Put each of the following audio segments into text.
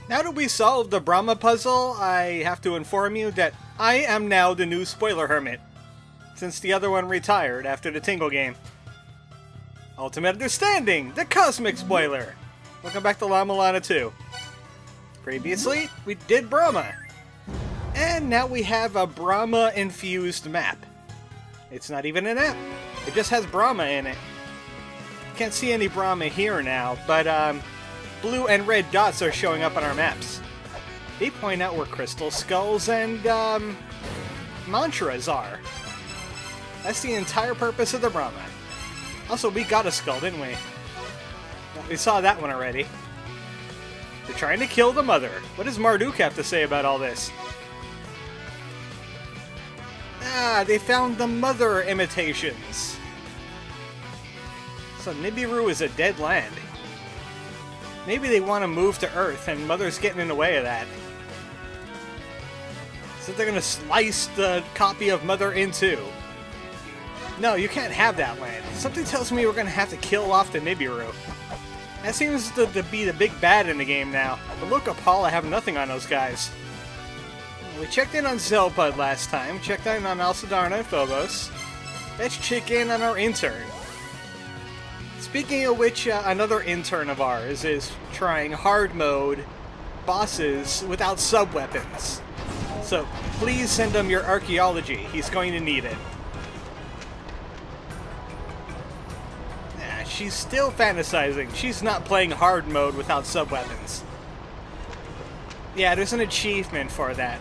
Now that we solved the Brahma puzzle, I have to inform you that I am now the new spoiler hermit, since the other one retired after the Tingle game. Ultimate Understanding, the cosmic spoiler! Welcome back to Mulana 2. Previously, we did Brahma. And now we have a Brahma-infused map. It's not even an app, it just has Brahma in it. Can't see any Brahma here now, but blue and red dots are showing up on our maps. They point out where crystal skulls and mantras are. That's the entire purpose of the Brahma. Also, we got a skull, didn't we? We saw that one already. They're trying to kill the mother. What does Marduk have to say about all this? Ah, they found the mother imitations. So Nibiru is a dead land. Maybe they want to move to Earth, and Mother's getting in the way of that. So they're going to slice the copy of Mother in two. No, you can't have that land. Something tells me we're going to have to kill off the Nibiru. That seems to be the big bad in the game now. But look up Hall, I have nothing on those guys. We checked in on Zelpud last time, checked in on Alcidarna and Phobos. Let's check in on our intern. Speaking of which, another intern of ours is trying hard mode bosses without sub-weapons. So please send him your archaeology, he's going to need it. Nah, she's still fantasizing, she's not playing hard mode without sub-weapons. Yeah, there's an achievement for that.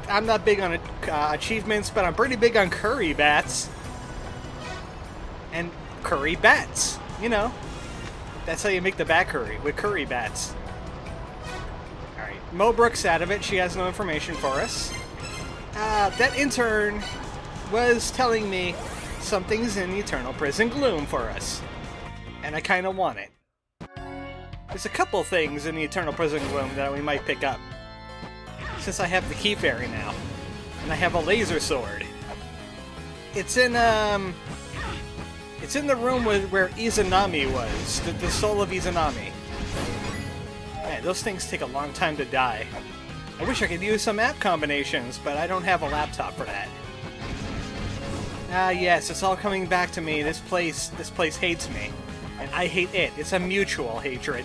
I'm not big on achievements, but I'm pretty big on curry bats. And curry bats, you know. That's how you make the bat curry, with curry bats. Alright, Mo Brooks out of it, she has no information for us. That intern was telling me something's in the Eternal Prison Gloom for us. And I kinda want it. There's a couple things in the Eternal Prison Gloom that we might pick up. Since I have the Key Fairy now. And I have a laser sword. It's in the room where Izanami was. The soul of Izanami. Man, those things take a long time to die. I wish I could use some app combinations, but I don't have a laptop for that. Ah yes, it's all coming back to me. This place hates me. And I hate it. It's a mutual hatred.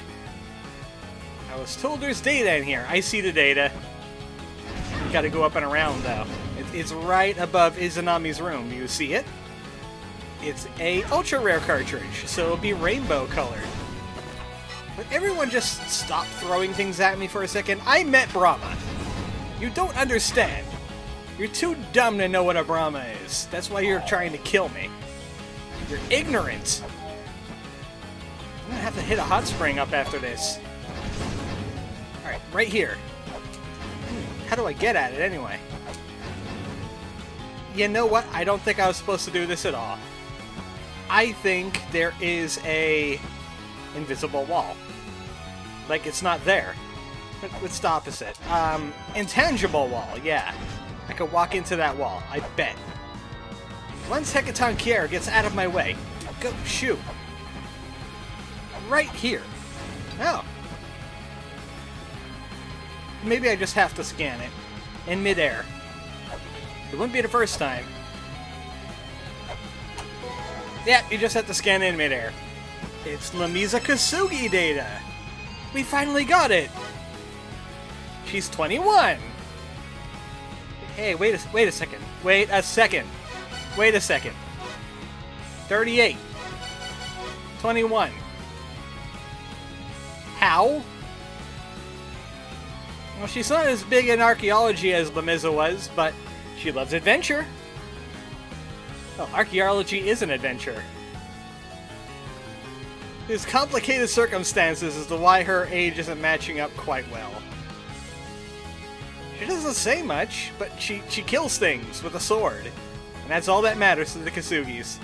I was told there's data in here. I see the data. You gotta go up and around, though. It's right above Izanami's room. Do you see it? It's a ultra-rare cartridge, so it'll be rainbow-colored. But everyone just stop throwing things at me for a second. I met Brahma. You don't understand. You're too dumb to know what a Brahma is. That's why you're trying to kill me. You're ignorant. I'm gonna have to hit a hot spring up after this. Alright, right here. How do I get at it anyway? You know what? I don't think I was supposed to do this at all. I think there is a invisible wall. Like it's not there. What's the opposite? Intangible wall, yeah. I could walk into that wall, I bet. Once Hecaton Kier gets out of my way, go shoot. Right here. Oh. Maybe I just have to scan it. In midair. It wouldn't be the first time. Yeah, you just have to scan it in midair. It's Lumisa Kosugi data! We finally got it! She's 21! Hey, wait a second. Wait a second. Wait a second. 38. 21. How? Well, she's not as big in archaeology as Lumisa was, but she loves adventure. Well, archaeology is an adventure. There's complicated circumstances as to why her age isn't matching up quite well. She doesn't say much, but she kills things with a sword. And that's all that matters to the Kosugis.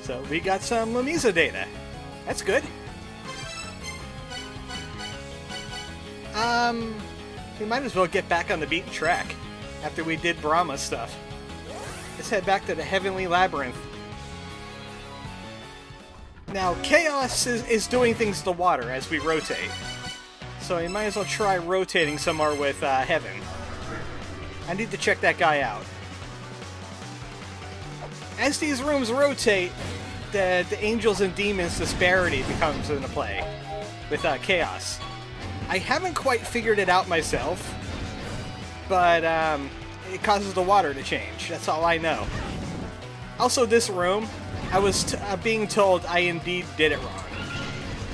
So we got some Lumisa data. That's good. We might as well get back on the beaten track after we did Brahma stuff. Let's head back to the Heavenly Labyrinth. Now, Chaos is doing things to water as we rotate. So we might as well try rotating somewhere with Heaven. I need to check that guy out. As these rooms rotate, the Angels and Demons disparity becomes into play with Chaos. I haven't quite figured it out myself, but it causes the water to change. That's all I know. Also, this room, I was being told I indeed did it wrong.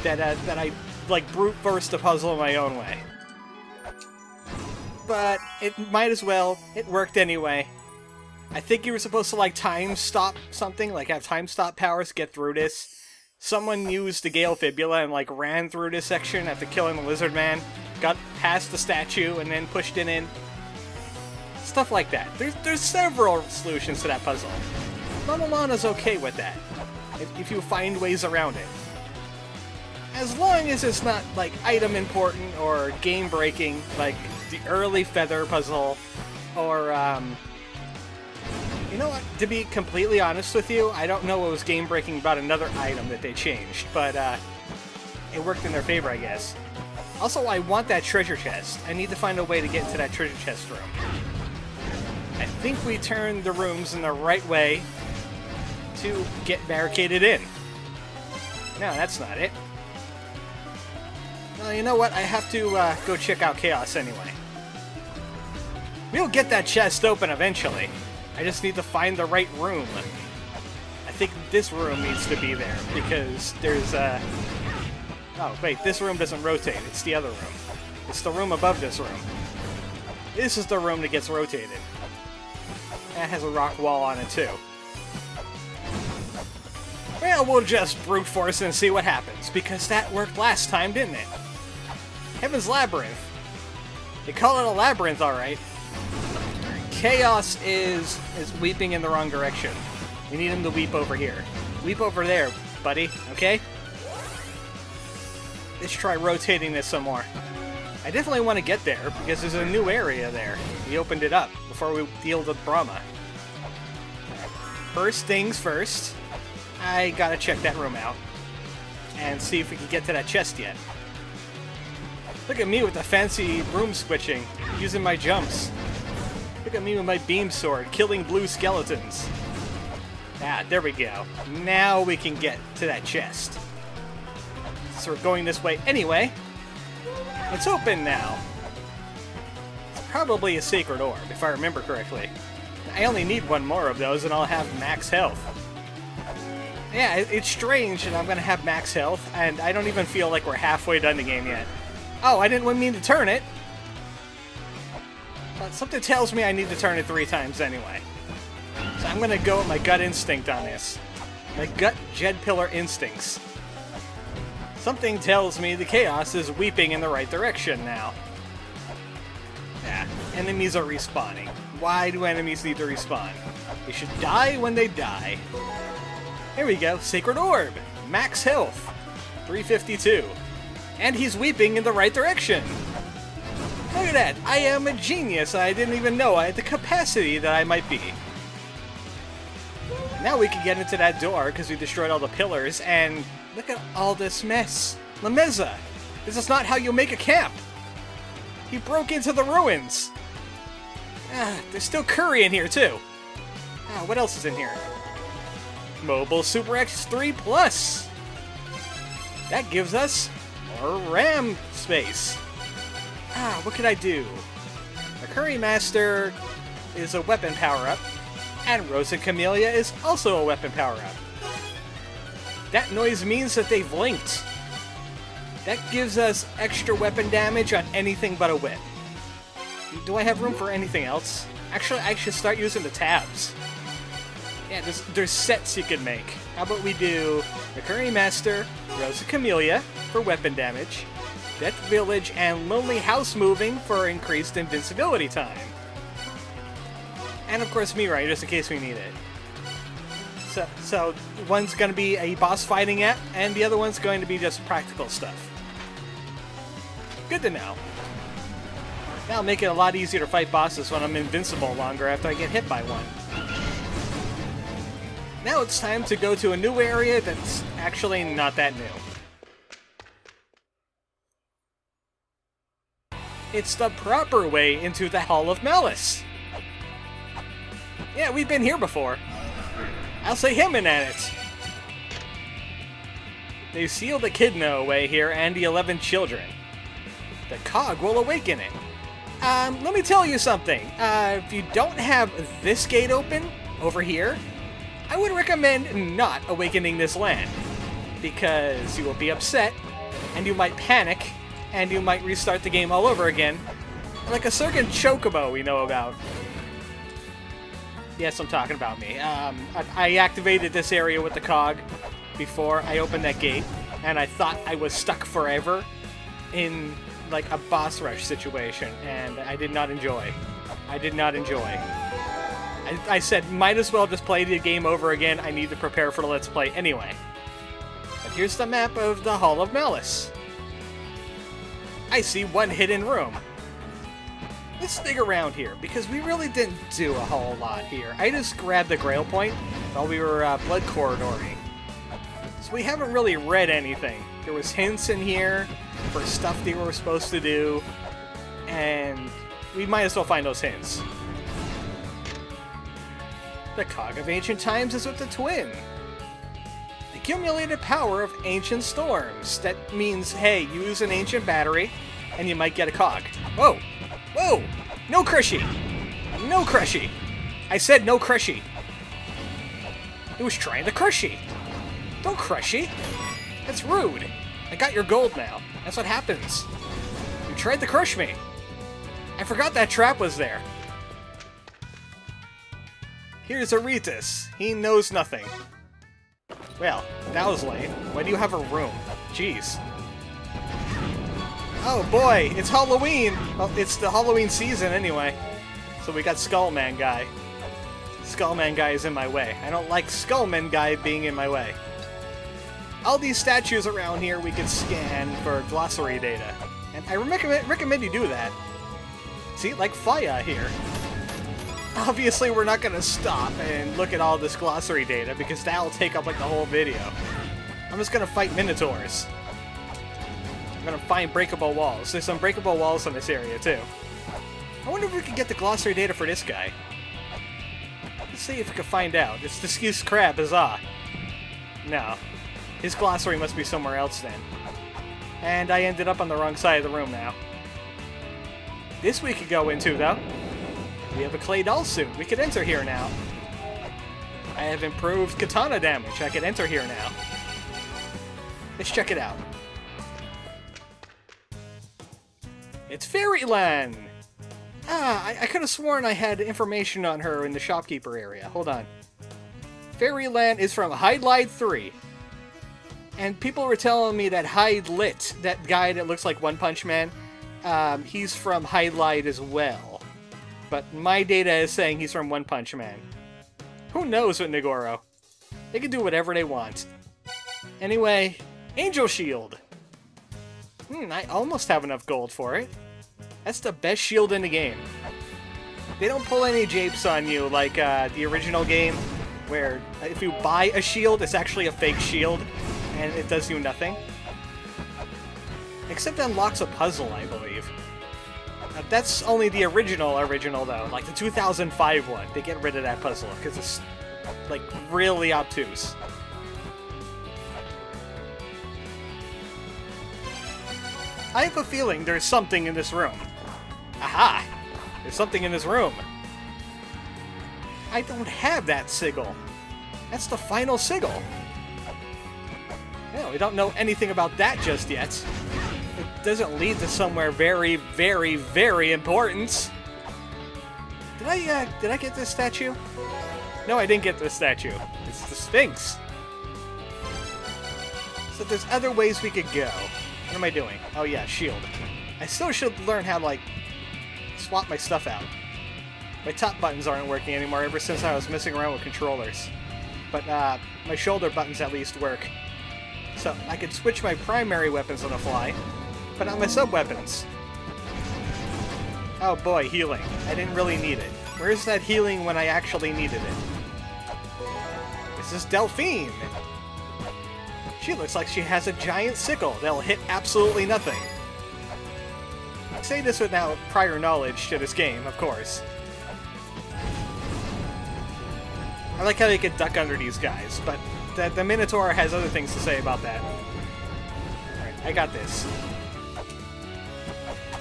That I, like, brute forced the puzzle in my own way. But it might as well. It worked anyway. I think you were supposed to, like, time stop something, like have time stop powers to get through this. Someone used the Gale Fibula and, like, ran through this section after killing the Lizard Man, got past the statue, and then pushed it in. Stuff like that. There's several solutions to that puzzle. Mulana's okay with that, if you find ways around it. As long as it's not, like, item important or game-breaking, like the early Feather puzzle, or, you know what, to be completely honest with you, I don't know what was game-breaking about another item that they changed, but, it worked in their favor, I guess. Also, I want that treasure chest. I need to find a way to get into that treasure chest room. I think we turned the rooms in the right way to get barricaded in. No, that's not it. Well, you know what? I have to go check out Chaos anyway. We'll get that chest open eventually. I just need to find the right room. I think this room needs to be there, because there's oh, wait, this room doesn't rotate. It's the other room. It's the room above this room. This is the room that gets rotated. That has a rock wall on it, too. Well, we'll just brute force and see what happens, because that worked last time, didn't it? Heaven's Labyrinth. They call it a labyrinth, alright. Chaos is weeping in the wrong direction. We need him to weep over here. Weep over there, buddy, okay? Let's try rotating this some more. I definitely want to get there, because there's a new area there. We opened it up before we deal with Brahma. First things first, I gotta check that room out and see if we can get to that chest yet. Look at me with the fancy room switching, using my jumps. Look at me with my beam sword, killing blue skeletons. Ah, there we go. Now we can get to that chest. So we're going this way anyway. It's open now. It's probably a Sacred Orb, if I remember correctly. I only need one more of those and I'll have max health. Yeah, it's strange that I'm gonna have max health, and I don't even feel like we're halfway done the game yet. Oh, I didn't mean to turn it! But something tells me I need to turn it 3 times anyway. So I'm gonna go with my gut instinct on this. My gut Jed Pillar instincts. Something tells me the Chaos is weeping in the right direction now. Yeah, enemies are respawning. Why do enemies need to respawn? They should die when they die. Here we go, Sacred Orb! Max health! 352. And he's weeping in the right direction! Look at that! I am a genius! I didn't even know I had the capacity that I might be. Now we can get into that door because we destroyed all the pillars, and look at all this mess. Lumisa! This is not how you make a camp! He broke into the ruins! Ah, there's still curry in here, too. Ah, what else is in here? Mobile Super X3 Plus! That gives us more RAM space. Ah, what could I do? A Curry Master is a weapon power-up, and Rosa Camellia is also a weapon power-up. That noise means that they've linked. That gives us extra weapon damage on anything but a whip. Do I have room for anything else? Actually, I should start using the tabs. Yeah, there's sets you can make. How about we do the Curry Master, Rosa Camellia for weapon damage, Death Village, and Lonely House Moving for increased invincibility time. And of course Mirai, just in case we need it. So one's going to be a boss fighting app, and the other one's going to be just practical stuff. Good to know. That'll make it a lot easier to fight bosses when I'm invincible longer after I get hit by one. Now it's time to go to a new area that's actually not that new. It's the proper way into the Hall of Malice. Yeah, we've been here before. I'll say him in at it. They sealed Echidna away here and the 11 children. The cog will awaken it. Let me tell you something. If you don't have this gate open over here, I would recommend not awakening this land, because you will be upset, and you might panic, and you might restart the game all over again, like a Sacred Chocobo we know about. Yes, I'm talking about me. I activated this area with the cog before I opened that gate, and I thought I was stuck forever in like a boss rush situation, and I did not enjoy. I did not enjoy. I said, might as well just play the game over again. I need to prepare for the Let's Play anyway. But here's the map of the Hall of Malice. I see one hidden room. Let's dig around here, because we really didn't do a whole lot here. I just grabbed the Grail Point while we were blood corridoring. So we haven't really read anything. There was hints in here for stuff they were supposed to do, and we might as well find those hints. The Cog of Ancient Times is with the Twin. Accumulated power of Ancient Storms. That means, hey, use an ancient battery, and you might get a cog. Whoa! Whoa! No crushy! No crushy! I said no crushy! He was trying to crushy! Don't crushy! That's rude! I got your gold now. That's what happens. You tried to crush me. I forgot that trap was there. Here's Aretus. He knows nothing. Well, that was lame. Why do you have a room? Jeez. Oh boy, it's Halloween! Well, it's the Halloween season anyway. So we got Skullman Guy. Skullman Guy is in my way. I don't like Skullman Guy being in my way. All these statues around here we can scan for glossary data. And I recommend you do that. See, like Faya here. Obviously, we're not going to stop and look at all this glossary data, because that'll take up like the whole video. I'm just going to fight Minotaurs. I'm going to find breakable walls. There's some breakable walls in this area, too. I wonder if we can get the glossary data for this guy. Let's see if we can find out. It's Discuse Crab, huzzah. No. His glossary must be somewhere else then. And I ended up on the wrong side of the room now. This we could go into, though. We have a clay doll suit. We could enter here now. I have improved katana damage. I can enter here now. Let's check it out. It's Fairyland! Ah, I could have sworn I had information on her in the shopkeeper area. Hold on. Fairyland is from Hydlide 3. And people were telling me that Hydlit, that guy that looks like One Punch Man, he's from Hydlide as well. But my data is saying he's from One Punch Man. Who knows with Nigoro? They can do whatever they want. Anyway, Angel Shield. I almost have enough gold for it. That's the best shield in the game. They don't pull any japes on you like the original game, where if you buy a shield, it's actually a fake shield, and it does you nothing. Except it unlocks a puzzle, I believe. That's only the original though, like the 2005 one. They get rid of that puzzle because it's like really obtuse. I have a feeling there's something in this room. Aha! There's something in this room. I don't have that sigil. That's the final sigil. Yeah, we don't know anything about that just yet. It doesn't lead to somewhere very, very, very important. Did I get this statue? No, I didn't get this statue. It's the Sphinx. So there's other ways we could go. What am I doing? Oh yeah, shield. I still should learn how to, like, swap my stuff out. My top buttons aren't working anymore ever since I was messing around with controllers. But my shoulder buttons at least work. So I could switch my primary weapons on the fly, but not my sub-weapons. Oh boy, healing. I didn't really need it. Where's that healing when I actually needed it? This is Delphine! She looks like she has a giant sickle that'll hit absolutely nothing. say this without prior knowledge to this game, of course. I like how you can duck under these guys, but the Minotaur has other things to say about that. Alright, I got this.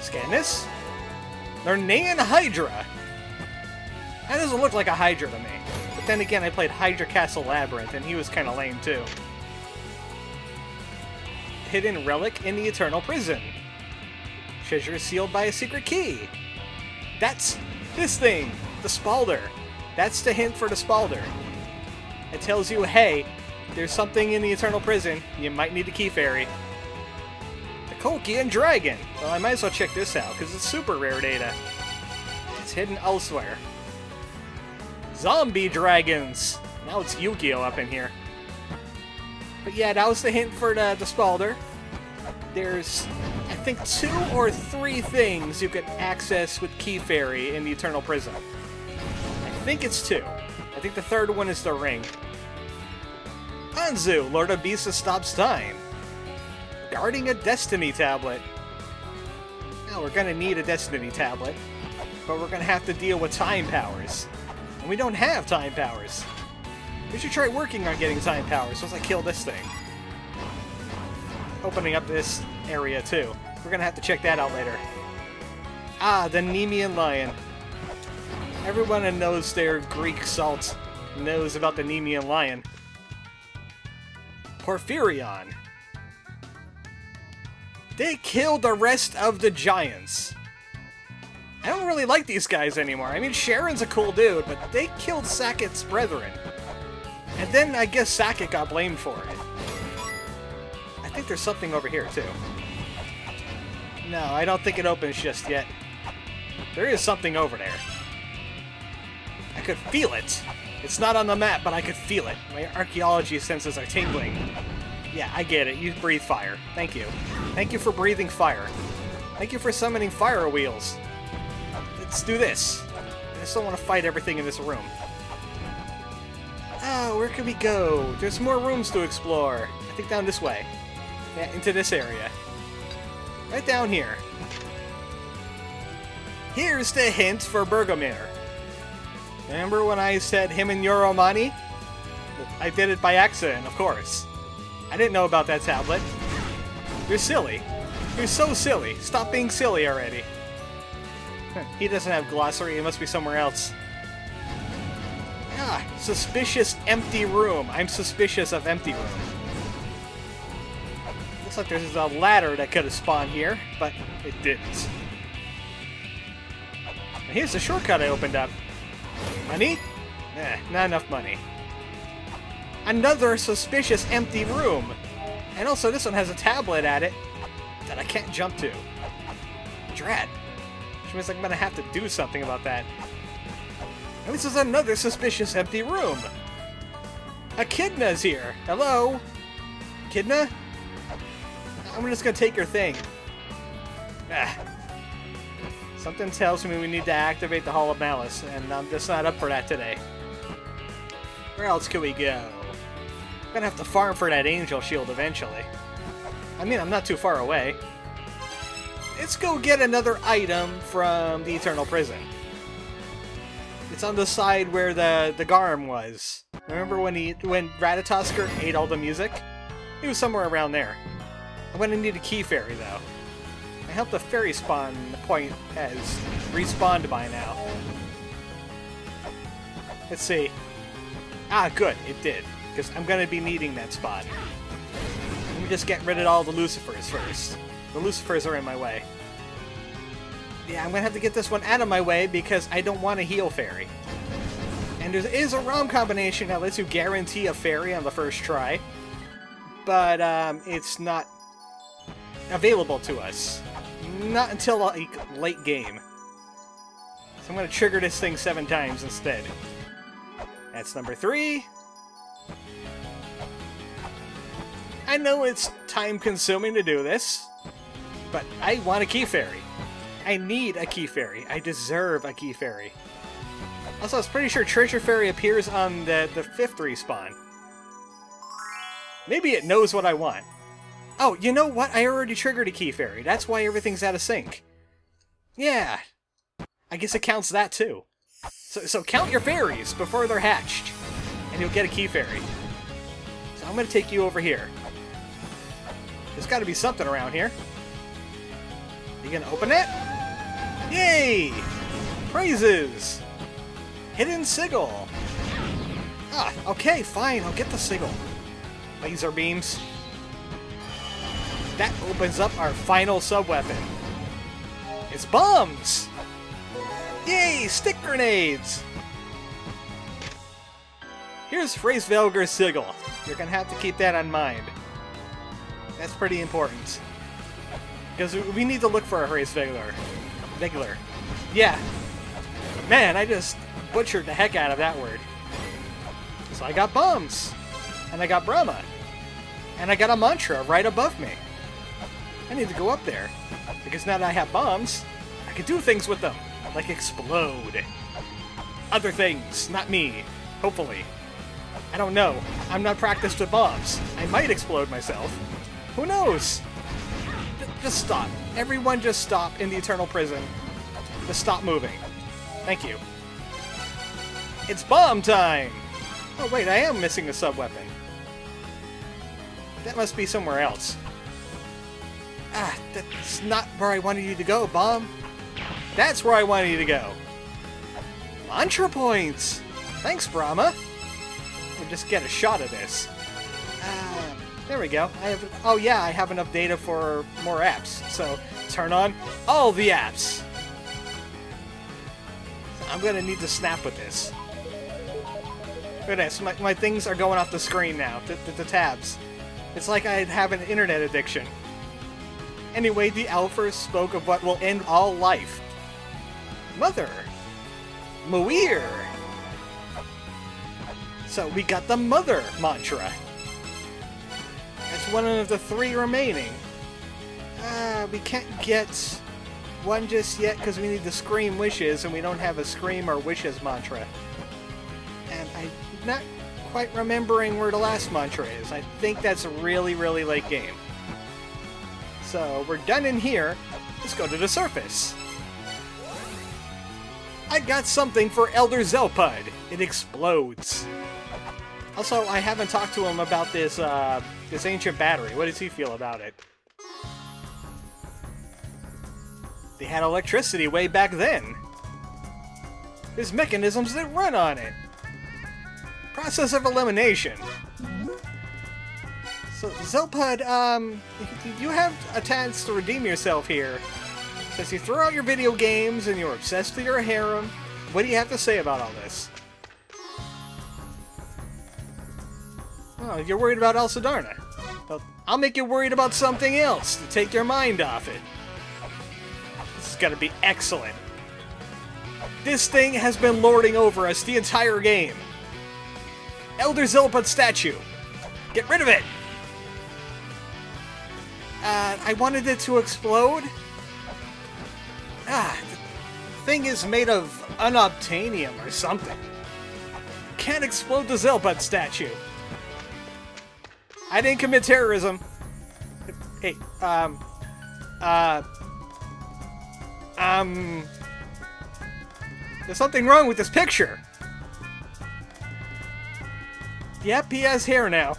Scan this. Lernaean Hydra! That doesn't look like a Hydra to me. But then again, I played Hydra Castle Labyrinth, and he was kind of lame too. Hidden relic in the Eternal Prison. Treasure sealed by a secret key. That's this thing! The Spalder. That's the hint for the Spalder. It tells you, hey, there's something in the Eternal Prison. You might need a key fairy. The Cholchian Dragon. Well, I might as well check this out, because it's super rare data. It's hidden elsewhere. Zombie dragons! Now it's Yu-Gi-Oh! Up in here. But yeah, that was the hint for the Spalder. There's, I think, 2 or 3 things you can access with Key Fairy in the Eternal Prison. I think it's 2. I think the third one is the ring. Anzu, Lord of Beasts stops time. Guarding a Destiny tablet. Now, we're gonna need a Destiny tablet, but we're gonna have to deal with time powers. And we don't have time powers. We should try working on getting time powers once I kill this thing. Opening up this area, too. We're gonna have to check that out later. Ah, the Nemean Lion. Everyone who knows their Greek salt knows about the Nemean Lion. Porphyrion. They killed the rest of the giants. I don't really like these guys anymore. I mean, Sharon's a cool dude, but they killed Saket's brethren. And then I guess Saket got blamed for it. I think there's something over here, too. No, I don't think it opens just yet. There is something over there. I could feel it. It's not on the map, but I could feel it. My archaeology senses are tingling. Yeah, I get it. You breathe fire. Thank you. Thank you for breathing fire. Thank you for summoning fire wheels. Let's do this. I just don't want to fight everything in this room. Oh, where can we go? There's more rooms to explore. I think down this way. Yeah, into this area. Right down here. Here's the hint for Bergamir. Remember when I said him and Yoromani? I did it by accident, of course. I didn't know about that tablet. You're silly. You're so silly. Stop being silly already. He doesn't have glossary. It must be somewhere else. Ah, suspicious empty room. I'm suspicious of empty room. Looks like there's a ladder that could have spawned here, but it didn't. And here's the shortcut I opened up. Money? Not enough money. Another suspicious empty room. And also this one has a tablet at it that I can't jump to. Drat. Which means I'm gonna have to do something about that. And this is another suspicious empty room. Echidna's here. Hello? Echidna? I'm just gonna take your thing. Something tells me we need to activate the Hall of Malice, and I'm just not up for that today. Where else can we go? I'm gonna have to farm for that angel shield eventually. I mean, I'm not too far away. Let's go get another item from the Eternal Prison. It's on the side where the Garm was. Remember when Ratatosker ate all the music? He was somewhere around there. I'm gonna need a key fairy though. I hope the fairy spawn point has respawned by now. Let's see. Ah, good, it did. Because I'm gonna be needing that spot. Let me just get rid of all the Lucifers first. The Lucifers are in my way. Yeah, I'm gonna have to get this one out of my way because I don't want a heal fairy. And there is a ROM combination that lets you guarantee a fairy on the first try. But it's not available to us. Not until like late game. So I'm gonna trigger this thing 7 times instead. That's number 3. I know it's time-consuming to do this, but I want a key fairy. I need a key fairy. I deserve a key fairy. Also, I was pretty sure Treasure Fairy appears on the 5th respawn. Maybe it knows what I want. Oh, you know what? I already triggered a key fairy. That's why everything's out of sync. Yeah, I guess it counts that too. So count your fairies before they're hatched, and you'll get a key fairy. So I'm going to take you over here. There's got to be something around here. You going to open it? Yay! Praises! Hidden sigil. Ah, okay, fine, I'll get the sigil. Laser beams. That opens up our final sub-weapon. It's bombs! Yay, stick grenades! Here's Hraesvelgur's sigil. You're gonna have to keep that in mind. That's pretty important. Because we need to look for a Hraesvelgur. Yeah. Man, I just butchered the heck out of that word. So I got bombs. And I got Brahma. And I got a mantra right above me. I need to go up there. Because now that I have bombs, I can do things with them. Like explode. Other things, not me. Hopefully. I don't know. I'm not practiced with bombs. I might explode myself. Who knows? Just stop. Everyone just stop in the eternal prison. Just stop moving. Thank you. It's bomb time! Oh wait, I am missing a sub-weapon. That must be somewhere else. Ah, that's not where I wanted you to go, Bomb. That's where I wanted you to go. Mantra points! Thanks, Brahma. We'll just get a shot of this. There we go. Oh yeah, I have enough data for more apps. So, turn on all the apps. I'm gonna need to snap with this. Look at this. My things are going off the screen now. The tabs. It's like I have an internet addiction. Anyway, the Alphas spoke of what will end all life. Mother. Muir. So we got the Mother mantra. That's one of the 3 remaining. We can't get one just yet because we need the Scream Wishes, and we don't have a Scream or Wishes mantra. And I'm not quite remembering where the last mantra is. I think that's a really, really late game. So we're done in here. Let's go to the surface. I got something for Elder Zelpud. It explodes. Also, I haven't talked to him about this this ancient battery. What does he feel about it? They had electricity way back then. There's mechanisms that run on it. Process of elimination. So, Zelpud, you have a chance to redeem yourself here. Since you throw out your video games and you're obsessed with your harem, what do you have to say about all this? Oh, you're worried about El Sidarna. Well, I'll make you worried about something else to take your mind off it. This is gonna be excellent. This thing has been lording over us the entire game. Elder Zelpud statue. Get rid of it! I wanted it to explode. The thing is made of unobtainium or something. Can't explode the Zelpud statue. I didn't commit terrorism. Hey, there's something wrong with this picture. Yep, he has hair now.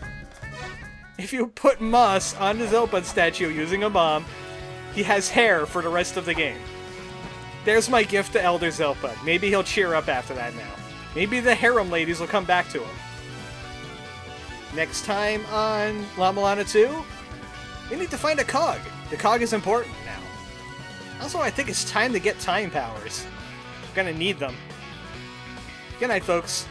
If you put moss on the Zelpud statue using a bomb, he has hair for the rest of the game. There's my gift to Elder Zelpud. Maybe he'll cheer up after that now. Maybe the harem ladies will come back to him. Next time on Mulana 2, we need to find a cog. The cog is important now. Also, I think it's time to get time powers. Gonna need them. Good night, folks.